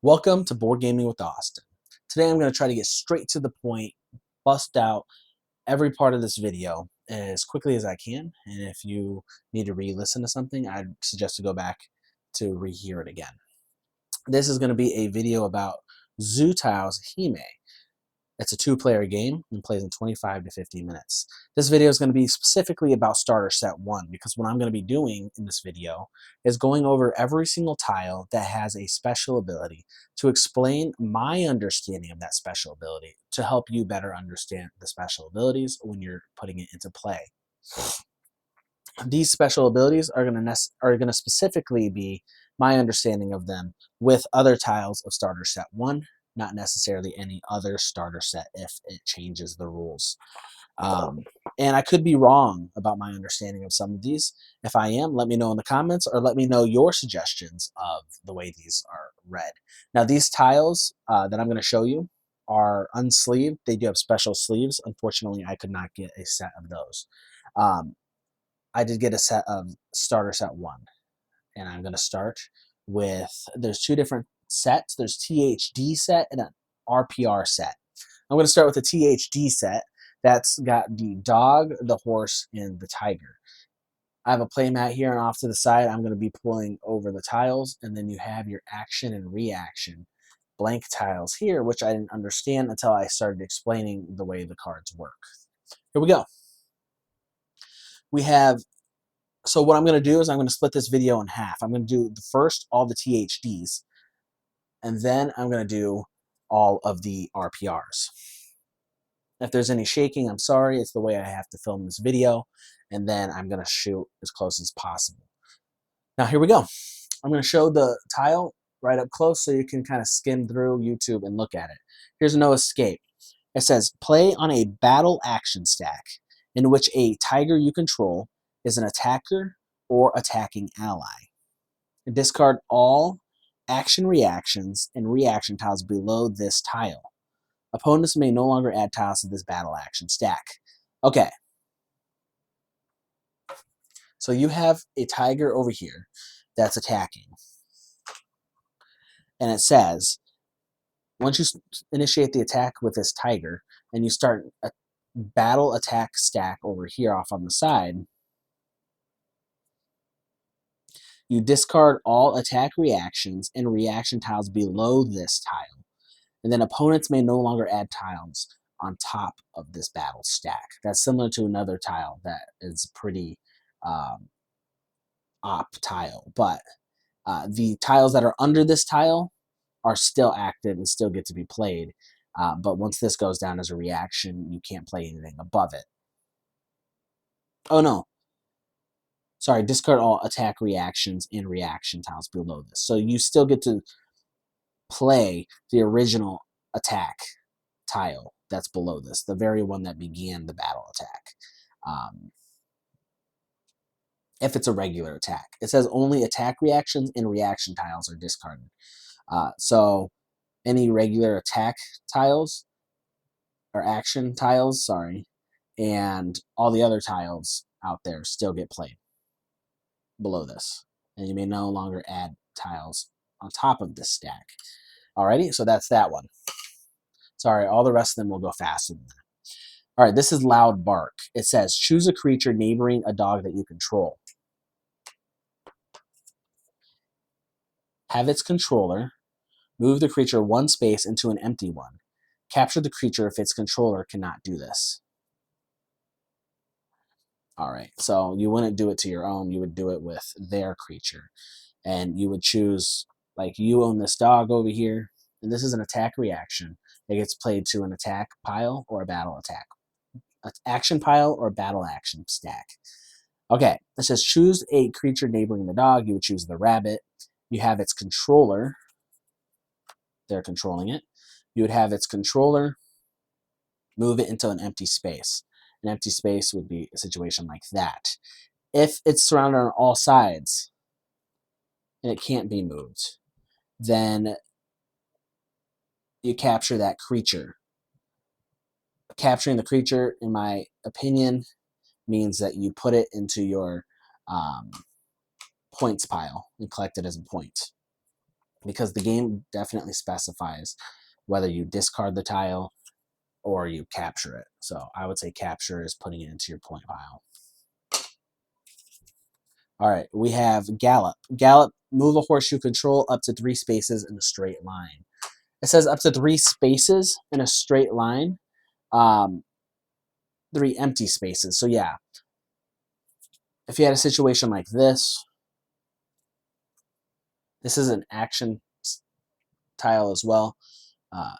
Welcome to Board Gaming with Austin. Today I'm going to try to get straight to the point, bust out every part of this video as quickly as I can. And if you need to re-listen to something, I'd suggest to go back to rehear it again. This is going to be a video about Zoo Tiles Hime. It's a two-player game and plays in 25 to 50 minutes. This video is going to be specifically about starter set 1 because what I'm going to be doing in this video is going over every single tile that has a special ability to explain my understanding of that special ability to help you better understand the special abilities when you're putting it into play. These special abilities are going to specifically be my understanding of them with other tiles of starter set 1, not necessarily any other starter set if it changes the rules. And I could be wrong about my understanding of some of these. If I am, let me know in the comments or let me know your suggestions of the way these are read. Now, these tiles that I'm going to show you are unsleeved. They do have special sleeves. Unfortunately, I could not get a set of those. I did get a set of starter set 1, and I'm going to start with, there's two different sets. There's THD set and an RPR set. I'm going to start with the THD set. That's got the dog, the horse, and the tiger. I have a play mat here, and off to the side, I'm going to be pulling over the tiles, and then you have your action and reaction blank tiles here, which I didn't understand until I started explaining the way the cards work. Here we go. We have, so what I'm going to do is I'm going to split this video in half. I'm going to do the first, all the THDs, and then I'm going to do all of the RPRs. If there's any shaking, I'm sorry. It's the way I have to film this video, and then I'm going to shoot as close as possible. Now, here we go. I'm going to show the tile right up close so you can kind of skim through YouTube and look at it. Here's no escape. It says, play on a battle action stack in which a tiger you control is an attacker or attacking ally. Discard all action reactions and reaction tiles below this tile. Opponents may no longer add tiles to this battle action stack. Okay. So you have a tiger over here that's attacking. And it says, once you initiate the attack with this tiger and you start a battle attack stack over here off on the side, you discard all attack reactions and reaction tiles below this tile. And then opponents may no longer add tiles on top of this battle stack. That's similar to another tile that is pretty op tile. But the tiles that are under this tile are still active and still get to be played. But once this goes down as a reaction, you can't play anything above it. Oh, no. Sorry, discard all attack reactions and reaction tiles below this. So you still get to play the original attack tile that's below this, the very one that began the battle attack. If it's a regular attack. It says only attack reactions and reaction tiles are discarded. So any regular attack tiles, or action tiles, sorry, and all the other tiles out there still get played below this. And you may no longer add tiles on top of this stack. Alrighty, so that's that one. Sorry, all the rest of them will go faster than that. All right, this is Loud Bark. It says, choose a creature neighboring a dog that you control. Have its controller move the creature one space into an empty one. Capture the creature if its controller cannot do this. All right, so you wouldn't do it to your own. You would do it with their creature. And you would choose, like, you own this dog over here, and this is an attack reaction. It gets played to an attack pile or a battle attack. An action pile or battle action stack. Okay, it says choose a creature neighboring the dog. You would choose the rabbit. You have its controller. They're controlling it. You would have its controller move it into an empty space. An empty space would be a situation like that. If it's surrounded on all sides and it can't be moved, then you capture that creature. Capturing the creature, in my opinion, means that you put it into your points pile and collect it as a point. because the game definitely specifies whether you discard the tile or you capture it. So I would say capture is putting it into your point pile. All right, we have Gallop. Gallop, move a horse you control up to 3 spaces in a straight line. It says up to 3 spaces in a straight line, 3 empty spaces. So yeah, if you had a situation like this is an action tile as well. Uh,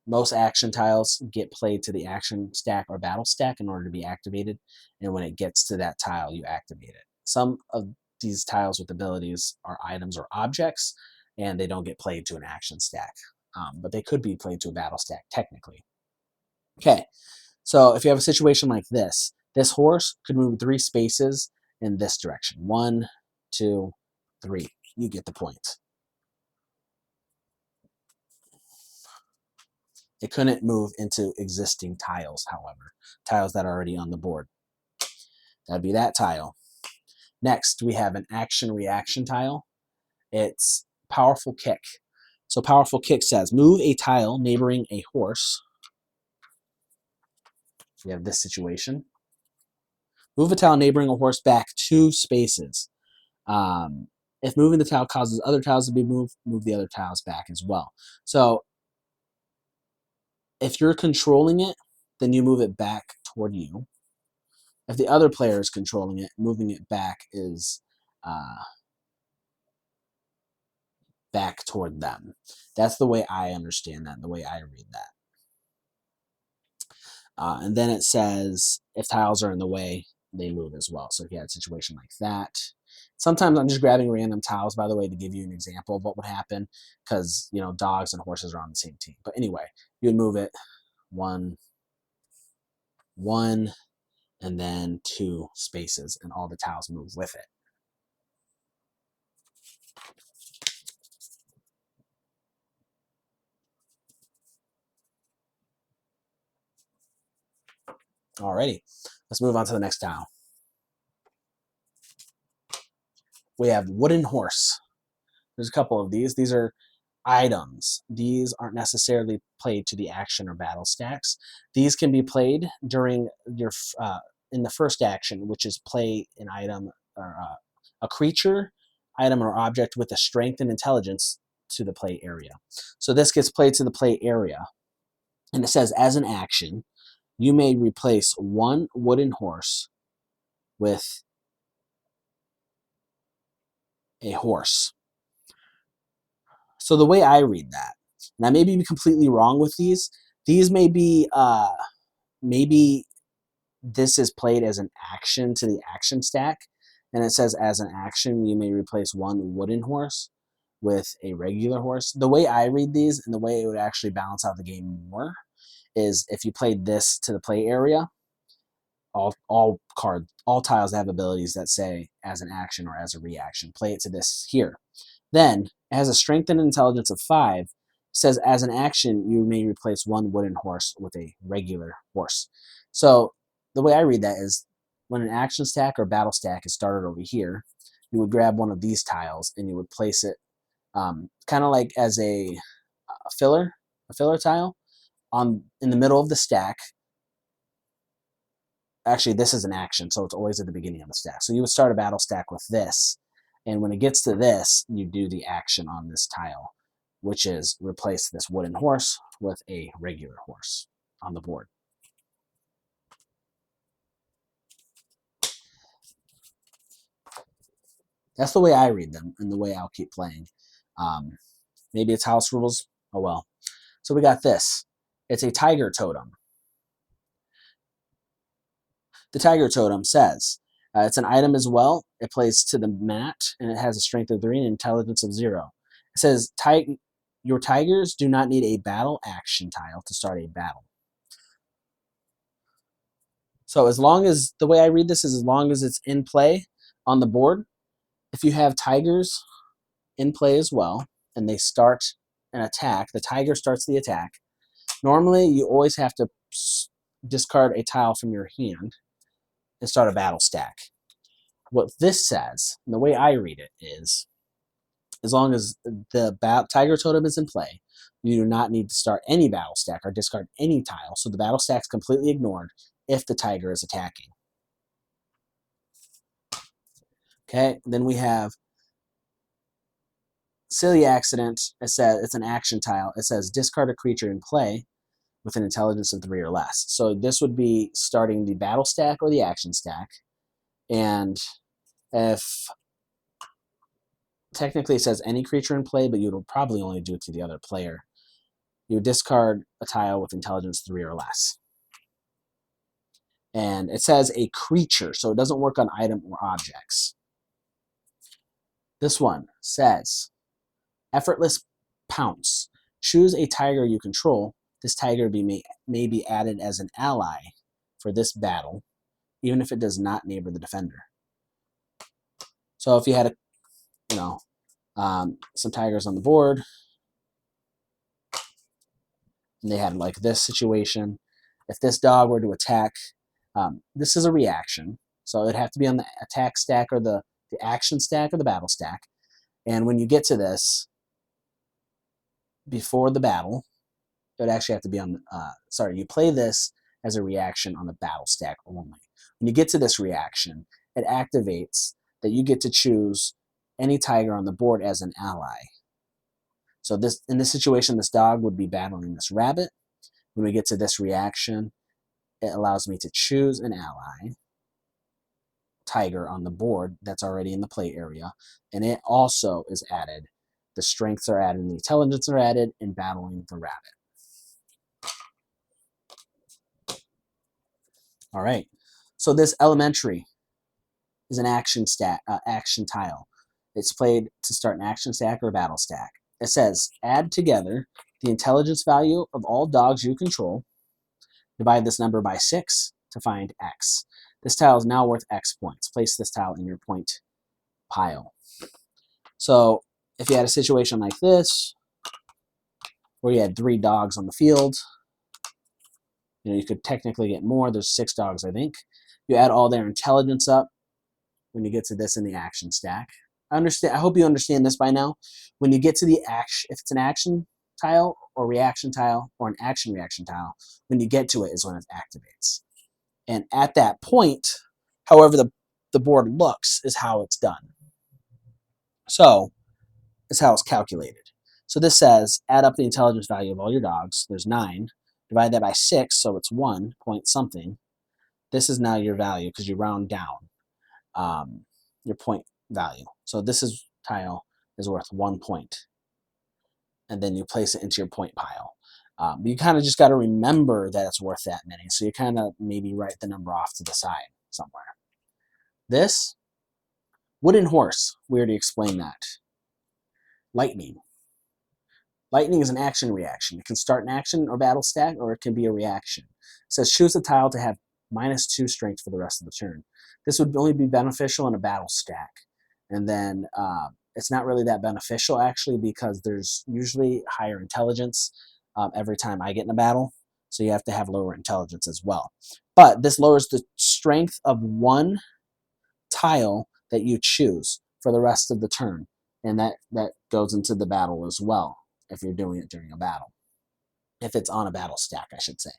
Most action tiles get played to the action stack or battle stack in order to be activated, and when it gets to that tile, you activate it. Some of these tiles with abilities are items or objects, and they don't get played to an action stack, but they could be played to a battle stack technically. Okay, so if you have a situation like this horse could move 3 spaces in this direction. 1, 2, 3. You get the point. It couldn't move into existing tiles, however, tiles that are already on the board. That'd be that tile. Next, we have an action reaction tile. It's Powerful Kick. So Powerful Kick says, move a tile neighboring a horse. We have this situation. Move a tile neighboring a horse back 2 spaces. If moving the tile causes other tiles to be moved, move the other tiles back as well. So if you're controlling it, then you move it back toward you. If the other player is controlling it, moving it back is back toward them. That's the way I understand that, the way I read that. And then it says if tiles are in the way, they move as well. So if you had a situation like that, sometimes I'm just grabbing random tiles, by the way, to give you an example of what would happen, because dogs and horses are on the same team. But anyway, you would move it 1, 1, and then 2 spaces, and all the tiles move with it. Alrighty, let's move on to the next tile. We have Wooden Horse. There's a couple of these. These are items. These aren't necessarily played to the action or battle stacks. These can be played during your in the first action, which is play an item or a creature, item, or object with a strength and intelligence to the play area. So this gets played to the play area, and it says as an action, you may replace 1 wooden horse with a horse. So the way I read that, and I may be completely wrong with these may be maybe this is played as an action to the action stack, and it says as an action you may replace 1 wooden horse with a regular horse. The way I read these and the way it would actually balance out the game more is if you played this to the play area, all tiles have abilities that say as an action or as a reaction. Play it to this here. Then it has a strength and intelligence of 5. It says as an action you may replace 1 wooden horse with a regular horse. So the way I read that is when an action stack or battle stack is started over here, you would grab one of these tiles and you would place it kind of like as a filler tile in the middle of the stack. Actually, this is an action, so it's always at the beginning of the stack. So you would start a battle stack with this, and when it gets to this, you do the action on this tile, which is replace this wooden horse with a regular horse on the board. That's the way I read them and the way I'll keep playing. Maybe it's house rules. Oh well. So we got this. It's a tiger totem. The tiger totem says it's an item as well. It plays to the mat, and it has a strength of 3 and intelligence of 0. It says your tigers do not need a battle action tile to start a battle. So as long as, the way I read this is as long as it's in play on the board, if you have tigers in play as well, and they start an attack, the tiger starts the attack. Normally, you always have to discard a tile from your hand and start a battle stack. What this says, and the way I read it is, As long as the tiger totem is in play, you do not need to start any battle stack or discard any tile, so the battle stack's completely ignored if the tiger is attacking. Okay, then we have silly accident. It says it's an action tile. It says discard a creature in play with an intelligence of 3 or less. So this would be starting the battle stack or the action stack. And if technically it says any creature in play, but you would probably only do it to the other player, you would discard a tile with intelligence 3 or less. And it says a creature, so it doesn't work on item or objects. This one says effortless pounce. Choose a tiger you control. This tiger may be added as an ally for this battle, even if it does not neighbor the defender. So if you had some tigers on the board, and they had like this situation, if this dog were to attack, this is a reaction. So it'd have to be on the attack stack or the action stack or the battle stack. And when you get to this, before the battle, it would actually have to be on, you play this as a reaction on the battle stack only. When you get to this reaction, it activates that you get to choose any tiger on the board as an ally. So in this situation, this dog would be battling this rabbit. When we get to this reaction, it allows me to choose an ally tiger on the board that's already in the play area, and it also is added. The strengths are added and the intelligence are added in battling the rabbit. All right, so this elementary is an action tile. It's played to start an action stack or a battle stack. It says add together the intelligence value of all dogs you control. Divide this number by 6 to find X. This tile is now worth X points. Place this tile in your point pile. So if you had a situation like this, where you had 3 dogs on the field, you could technically get more. There's 6 dogs, I think. You add all their intelligence up when you get to this in the action stack. I hope you understand this by now. When you get to the action, if it's an action tile or reaction tile or an action reaction tile, when you get to it is when it activates. And at that point, however the board looks is how it's done. So it's how it's calculated. So this says add up the intelligence value of all your dogs. There's 9. Divide that by 6, so it's 1 point something. This is now your value because you round down your point value. So this tile is worth 1 point. And then you place it into your point pile. You kind of just got to remember that it's worth that many. So you kind of maybe write the number off to the side somewhere. This wooden horse, we already explained that. Lightning. Lightning is an action reaction. It can start an action or battle stack, or it can be a reaction. It says choose a tile to have -2 strength for the rest of the turn. This would only be beneficial in a battle stack. And then it's not really that beneficial, actually, because there's usually higher intelligence every time I get in a battle. So you have to have lower intelligence as well. But this lowers the strength of 1 tile that you choose for the rest of the turn. And that goes into the battle as well, if you're doing it during a battle. If it's on a battle stack, I should say.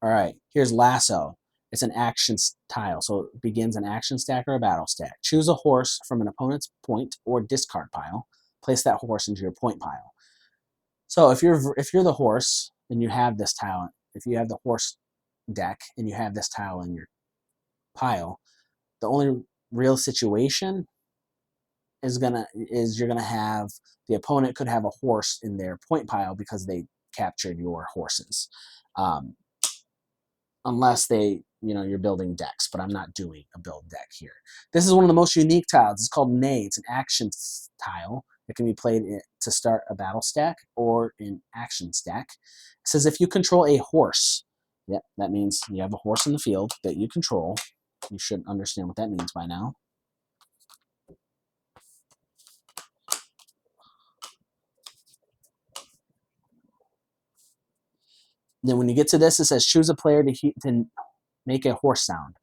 All right, here's Lasso. It's an action tile, so it begins an action stack or a battle stack. Choose a horse from an opponent's point or discard pile. Place that horse into your point pile. So if you're the horse and you have this tile, if you have the horse deck and you have this tile in your pile, the only real situation is you're gonna have the opponent could have a horse in their point pile because they captured your horses, unless you're building decks. But I'm not doing a build deck here. This is one of the most unique tiles. It's called Nay. It's an action tile. It can be played to start a battle stack or an action stack. It says if you control a horse, yep, that means you have a horse in the field that you control. You should understand what that means by now. Then when you get to this, it says choose a player to make a horse sound.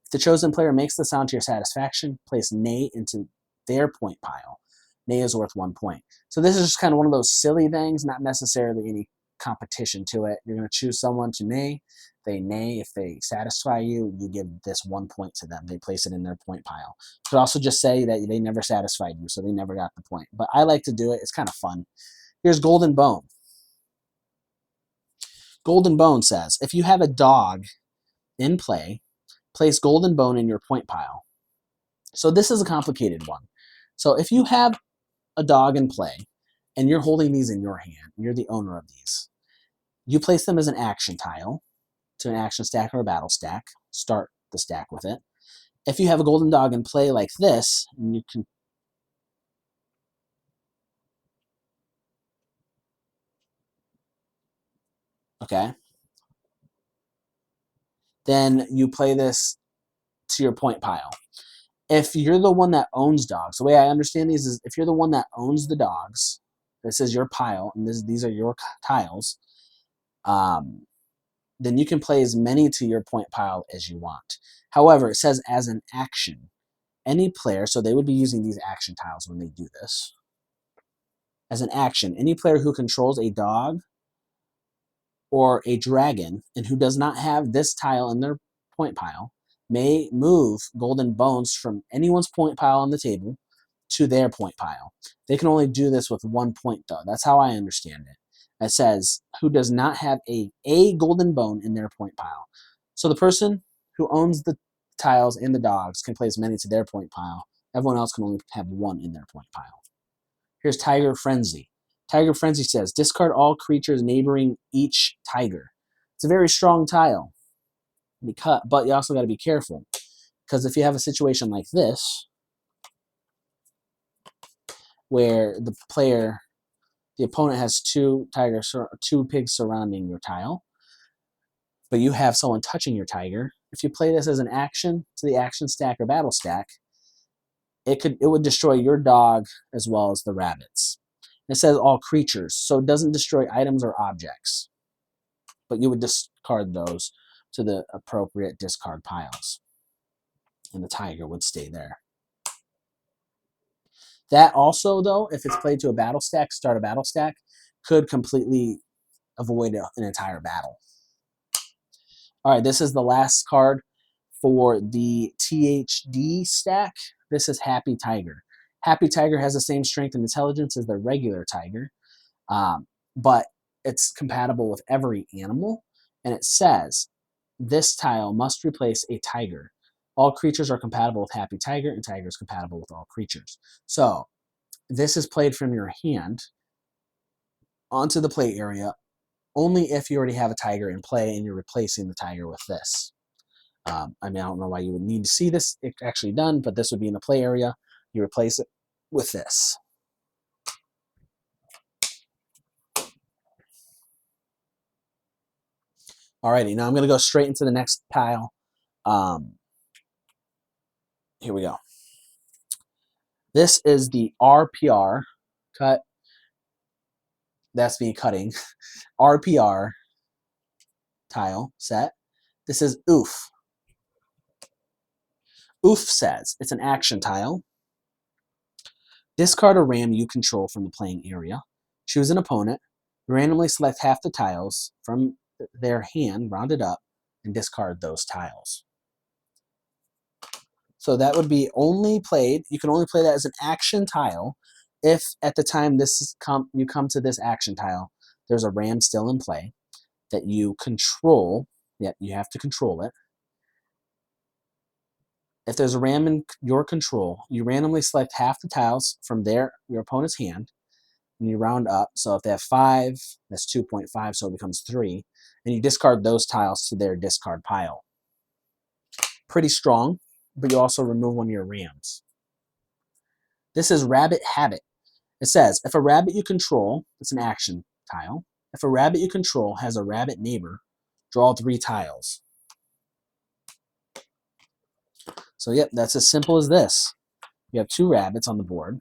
If the chosen player makes the sound to your satisfaction, place nay into their point pile. Nay is worth 1 point. So this is just kind of one of those silly things, not necessarily any competition to it. You're going to choose someone to nay. They nay. If they satisfy you, you give this 1 point to them. They place it in their point pile. You could also just say that they never satisfied you, so they never got the point. But I like to do it. It's kind of fun. Here's Golden Bone. Golden Bone says, if you have a dog in play, place Golden Bone in your point pile. So this is a complicated one. So if you have a dog in play and you're holding these in your hand, you're the owner of these, you place them as an action tile to an action stack or a battle stack. Start the stack with it. If you have a golden dog in play like this, and you can okay, then you play this to your point pile. If you're the one that owns dogs, the way I understand these is if you're the one that owns the dogs, this is your pile, and these are your tiles, then you can play as many to your point pile as you want. However, it says as an action. Any player, so they would be using these action tiles when they do this. As an action, any player who controls a dog or a dragon and who does not have this tile in their point pile may move golden bones from anyone's point pile on the table to their point pile. They can only do this with 1 point, though. That's how I understand it. It says who does not have a golden bone in their point pile. So the person who owns the tiles and the dogs can place many to their point pile. Everyone else can only have 1 in their point pile. Here's Tiger Frenzy. Tiger Frenzy says, discard all creatures neighboring each tiger. It's a very strong tile, but you also got to be careful. Because if you have a situation like this, where the opponent has 2 pigs surrounding your tile, but you have someone touching your tiger, if you play this as an action to the action stack or battle stack, it would destroy your dog as well as the rabbits. It says all creatures, so it doesn't destroy items or objects, but you would discard those to the appropriate discard piles, and the tiger would stay there. That also, though, if it's played to a battle stack, start a battle stack, could completely avoid an entire battle. All right, this is the last card for the THD stack. This is Happy Tiger. Happy Tiger has the same strength and intelligence as the regular tiger, but it's compatible with every animal. And it says this tile must replace a tiger. All creatures are compatible with Happy Tiger, and Tiger is compatible with all creatures. So this is played from your hand onto the play area only if you already have a tiger in play and you're replacing the tiger with this. I mean, I don't know why you would need to see this actually done, but this would be in the play area. You replace it with this. Alrighty, now I'm going to go straight into the next pile. Here we go. This is the RPR cut. That's me cutting. RPR tile set. This is Oof. Oof says it's an action tile. Discard a ram you control from the playing area. Choose an opponent. Randomly select half the tiles from their hand, round it up, and discard those tiles. So that would be only played. You can only play that as an action tile if at the time you come to this action tile, there's a ram still in play that you control. Yep, you have to control it. If there's a ram in your control, you randomly select half the tiles from your opponent's hand, and you round up. So if they have 5, that's 2.5, so it becomes 3. And you discard those tiles to their discard pile. Pretty strong, but you also remove one of your rams. This is Rabbit Habit. It says, if a rabbit you control, it's an action tile. If a rabbit you control has a rabbit neighbor, draw 3 tiles. So yep, that's as simple as this. You have 2 rabbits on the board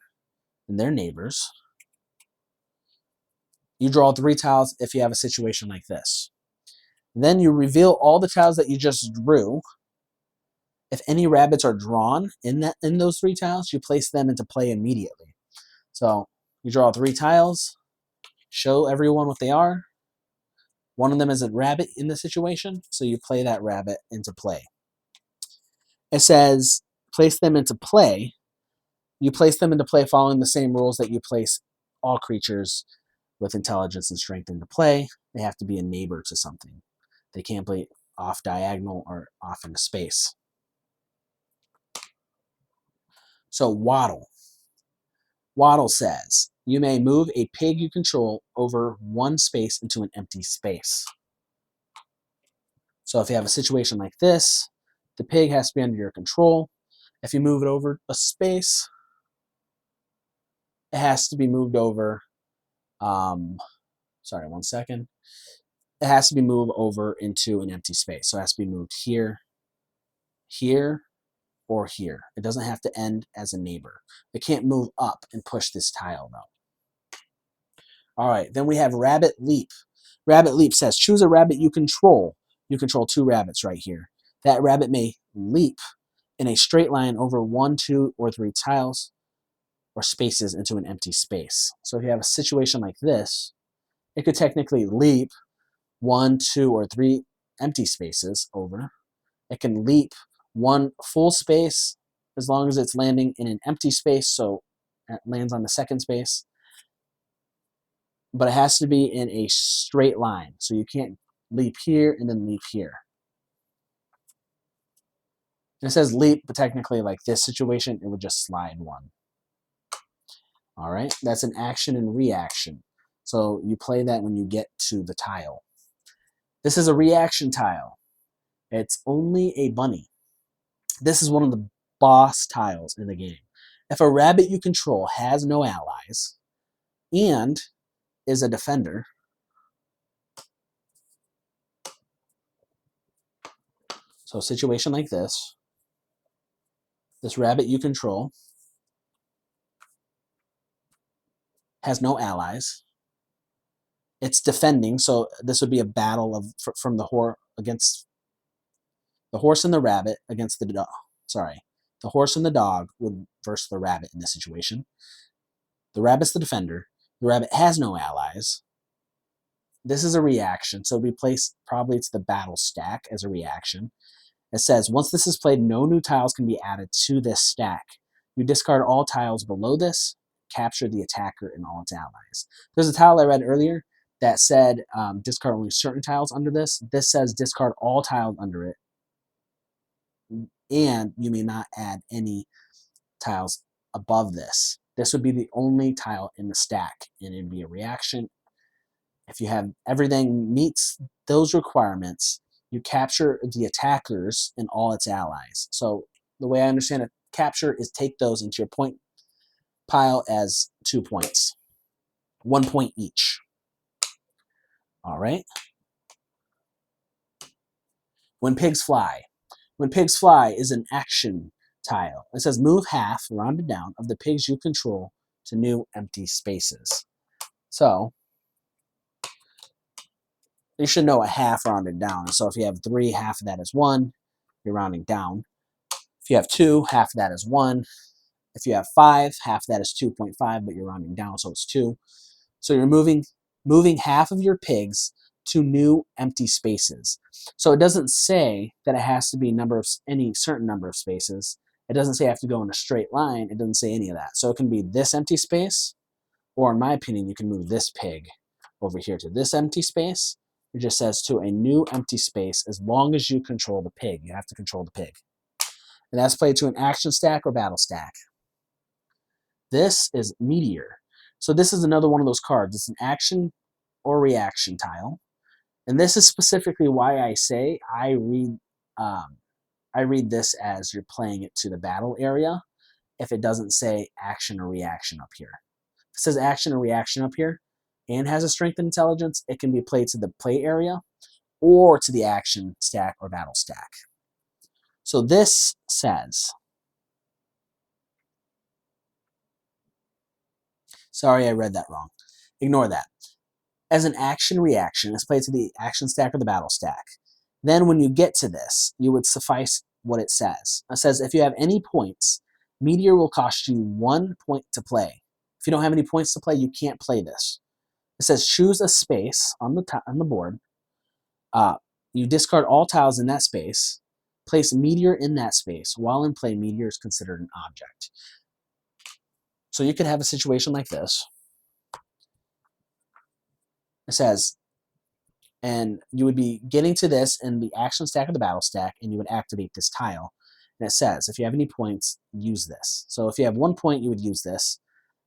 and their neighbors. You draw 3 tiles if you have a situation like this. Then you reveal all the tiles that you just drew, If any rabbits are drawn in those 3 tiles, you place them into play immediately. So you draw 3 tiles, show everyone what they are. One of them is a rabbit in the situation, so you play that rabbit into play. It says place them into play. You place them into play following the same rules that you place all creatures with intelligence and strength into play. They have to be a neighbor to something. They can't be off diagonal or off into space. So waddle. Waddle says you may move a pig you control over 1 space into an empty space. So if you have a situation like this, the pig has to be under your control. If you move it over a space, it has to be moved over. Sorry, 1 second. It has to be moved over into an empty space. So it has to be moved here, here, or here. It doesn't have to end as a neighbor. It can't move up and push this tile though. All right, then we have rabbit leap. Rabbit leap says choose a rabbit you control. You control 2 rabbits right here. That rabbit may leap in a straight line over 1, 2, or 3 tiles or spaces into an empty space. So if you have a situation like this, it could technically leap 1, 2, or 3 empty spaces over. It can leap 1 full space as long as it's landing in an empty space, so it lands on the second space. But it has to be in a straight line, so you can't leap here and then leap here. And it says leap, but technically, like this situation, it would just slide 1. All right, that's an action and reaction. So you play that when you get to the tile. This is a reaction tile. It's only a bunny. This is one of the boss tiles in the game. If a rabbit you control has no allies and is a defender, so a situation like this rabbit you control has no allies. It's defending, so this would be a battle of from the horse against the horse and the rabbit against the dog. Sorry, the horse and the dog would versus the rabbit in this situation. The rabbit's the defender. The rabbit has no allies. This is a reaction, so we place probably to the battle stack as a reaction. It says once this is played, no new tiles can be added to this stack. You discard all tiles below this, capture the attacker and all its allies. There's a tile I read earlier that said discard only certain tiles under this. This says discard all tiles under it, and you may not add any tiles above this. This would be the only tile in the stack, and it'd be a reaction. If you have everything meets those requirements, you capture the attackers and all its allies. So the way I understand it, capture is take those into your point pile as 2 points. 1 point each. All right. When pigs fly. When pigs fly is an action tile. It says move half, rounded down, of the pigs you control to new empty spaces. So you should know a half rounded down. So if you have 3, half of that is 1, you're rounding down. If you have 2, half of that is 1. If you have 5, half of that is 2.5, but you're rounding down, so it's 2. So you're moving half of your pigs to new empty spaces. So it doesn't say that it has to be any certain number of spaces. It doesn't say I have to go in a straight line. It doesn't say any of that. So it can be this empty space, or in my opinion, you can move this pig over here to this empty space. It just says to a new empty space as long as you control the pig. You have to control the pig. And that's played to an action stack or battle stack. This is Meteor. So this is another one of those cards. It's an action or reaction tile. And this is specifically why I say I read this as you're playing it to the battle area if it doesn't say action or reaction up here. If it says action or reaction up here and has a strength and intelligence, it can be played to the play area or to the action stack or battle stack. So this says, sorry, I read that wrong. Ignore that. As an action reaction, it's played to the action stack or the battle stack. Then when you get to this, you would suffice what it says. It says if you have any points, Meteor will cost you 1 point to play. If you don't have any points to play, you can't play this. It says choose a space on the board. You discard all tiles in that space. Place Meteor in that space. While in play, Meteor is considered an object. So you could have a situation like this. It says, and you would be getting to this in the action stack or the battle stack, and you would activate this tile. And it says, if you have any points, use this. So if you have 1 point, you would use this.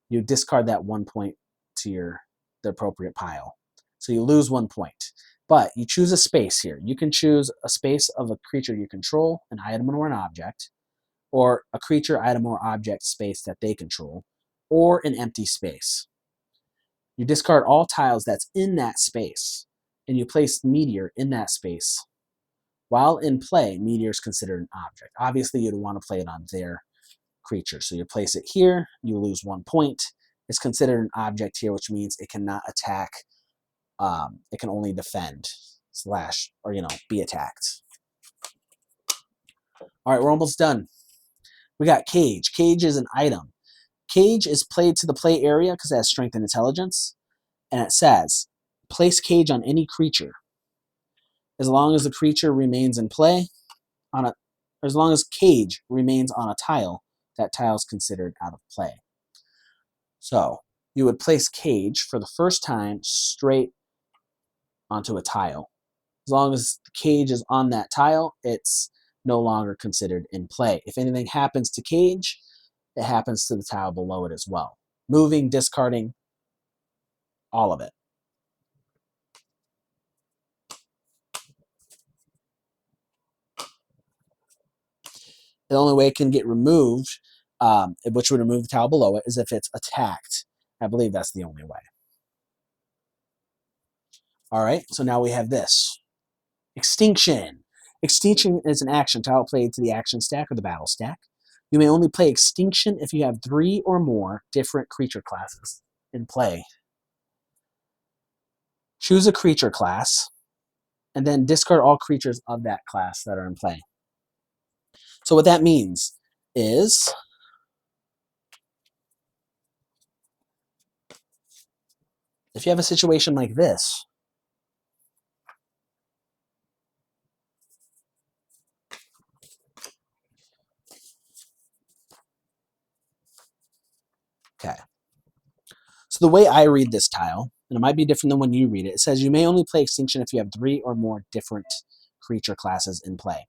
You discard that 1 point to the appropriate pile. So you lose 1 point. But you choose a space here. You can choose a space of a creature you control, an item or an object, or a creature, item, or object space that they control, or an empty space. You discard all tiles that's in that space, and you place Meteor in that space. While in play, Meteor is considered an object. Obviously, you'd want to play it on their creature. So you place it here, you lose 1 point. It's considered an object here, which means it cannot attack. It can only defend, slash, or, be attacked. All right, we're almost done. We got Cage. Cage is an item. Cage is played to the play area because it has strength and intelligence. And it says, place Cage on any creature. As long as the creature remains in play, as long as Cage remains on a tile, that tile is considered out of play. So you would place Cage for the first time straight onto a tile. As long as the Cage is on that tile, it's no longer considered in play. If anything happens to Cage, it happens to the tile below it as well. Moving, discarding, all of it. The only way it can get removed, which would remove the tile below it, is if it's attacked. I believe that's the only way. All right, so now we have this. Extinction. Extinction is an action tile played to the action stack or the battle stack. You may only play Extinction if you have 3 or more different creature classes in play. Choose a creature class, and then discard all creatures of that class that are in play. So what that means is if you have a situation like this, okay. So the way I read this tile, and it might be different than when you read it, it says you may only play Extinction if you have 3 or more different creature classes in play.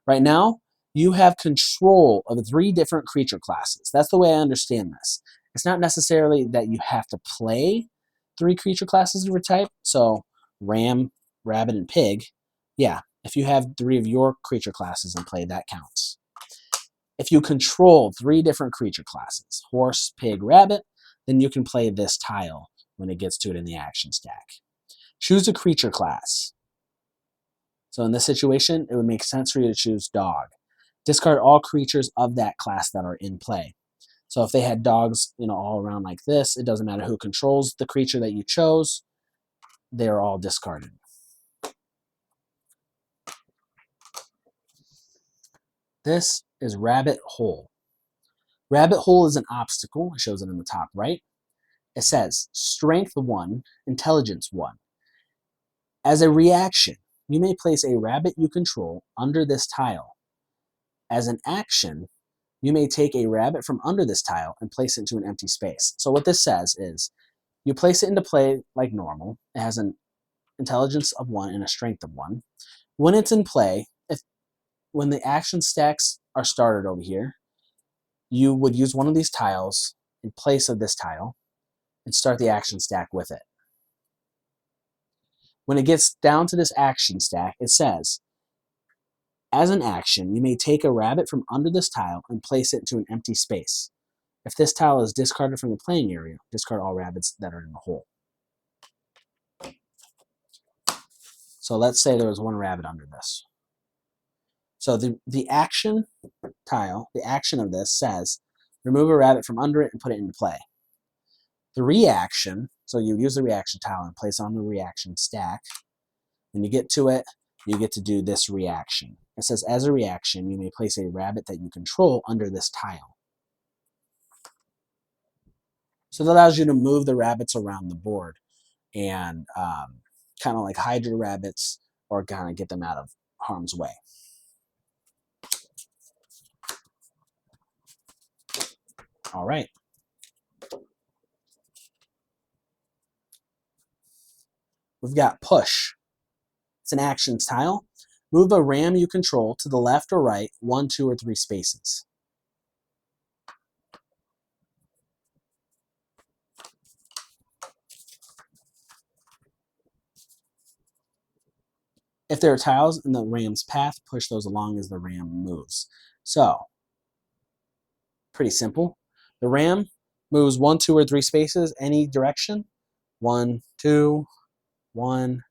Right now, you have control of 3 different creature classes. That's the way I understand this. It's not necessarily that you have to play 3 creature classes of your type. So ram, rabbit, and pig. Yeah, if you have 3 of your creature classes in play, that counts. If you control 3 different creature classes, horse, pig, rabbit, then you can play this tile when it gets to it in the action stack. Choose a creature class. So in this situation, it would make sense for you to choose dog. Discard all creatures of that class that are in play. So if they had dogs, all around like this, it doesn't matter who controls the creature that you chose, they're all discarded. This is Rabbit Hole. Rabbit Hole is an obstacle. It shows it in the top right. It says Strength 1, Intelligence 1. As a reaction, you may place a rabbit you control under this tile. As an action, you may take a rabbit from under this tile and place it into an empty space. So what this says is you place it into play like normal. It has an intelligence of 1 and a strength of 1. When it's in play, when the action stacks are started over here, you would use one of these tiles in place of this tile and start the action stack with it. When it gets down to this action stack, it says, as an action, you may take a rabbit from under this tile and place it into an empty space. If this tile is discarded from the playing area, discard all rabbits that are in the hole. So let's say there was 1 rabbit under this. So the action tile, the action of this says, remove a rabbit from under it and put it into play. The reaction, so you use the reaction tile and place on the reaction stack. When you get to it, you get to do this reaction. It says, as a reaction, you may place a rabbit that you control under this tile. So that allows you to move the rabbits around the board and kind of like hide your rabbits or kind of get them out of harm's way. All right. We've got push. It's an action tile. Move a ram you control to the left or right 1, 2, or 3 spaces. If there are tiles in the ram's path, push those along as the ram moves. So, pretty simple. The ram moves 1, 2, or 3 spaces, any direction. 1, 2, 1.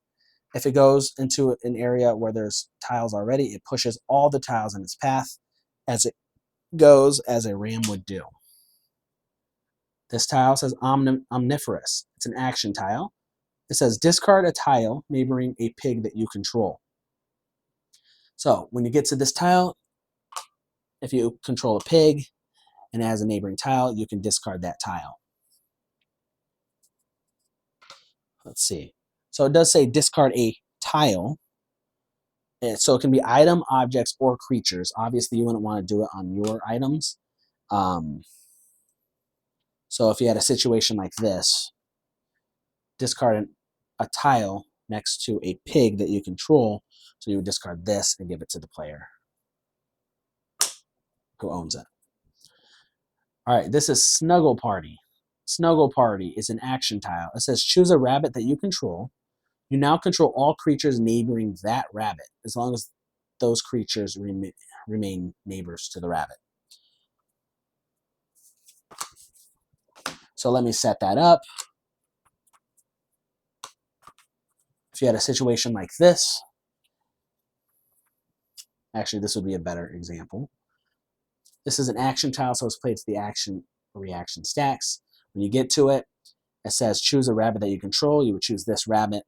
If it goes into an area where there's tiles already, it pushes all the tiles in its path as it goes, as a ram would do. This tile says omnivorous. It's an action tile. It says discard a tile neighboring a pig that you control. So when you get to this tile, if you control a pig and it has a neighboring tile, you can discard that tile. Let's see. So it does say discard a tile. So it can be item, objects, or creatures. Obviously, you wouldn't want to do it on your items. So if you had a situation like this, discard a tile next to a pig that you control. So you would discard this and give it to the player who owns it. All right, this is Snuggle Party. Snuggle Party is an action tile. It says choose a rabbit that you control. You now control all creatures neighboring that rabbit, as long as those creatures remain neighbors to the rabbit. So let me set that up. If you had a situation like this, actually this would be a better example. This is an action tile, so it's played to the action reaction stacks. When you get to it, it says choose a rabbit that you control. You would choose this rabbit.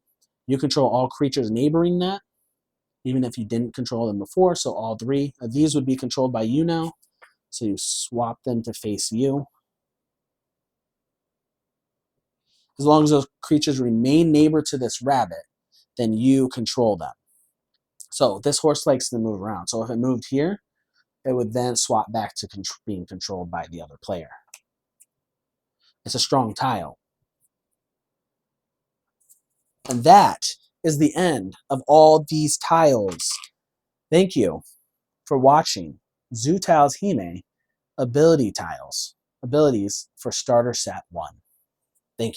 You control all creatures neighboring that, even if you didn't control them before. So all 3 of these would be controlled by you now. So you swap them to face you. As long as those creatures remain neighbor to this rabbit, then you control them. So this horse likes to move around. So if it moved here, it would then swap back to being controlled by the other player. It's a strong tile. And that is the end of all these tiles. Thank you for watching Zoo Tiles Hime Ability Tiles. Abilities for Starter Set 1.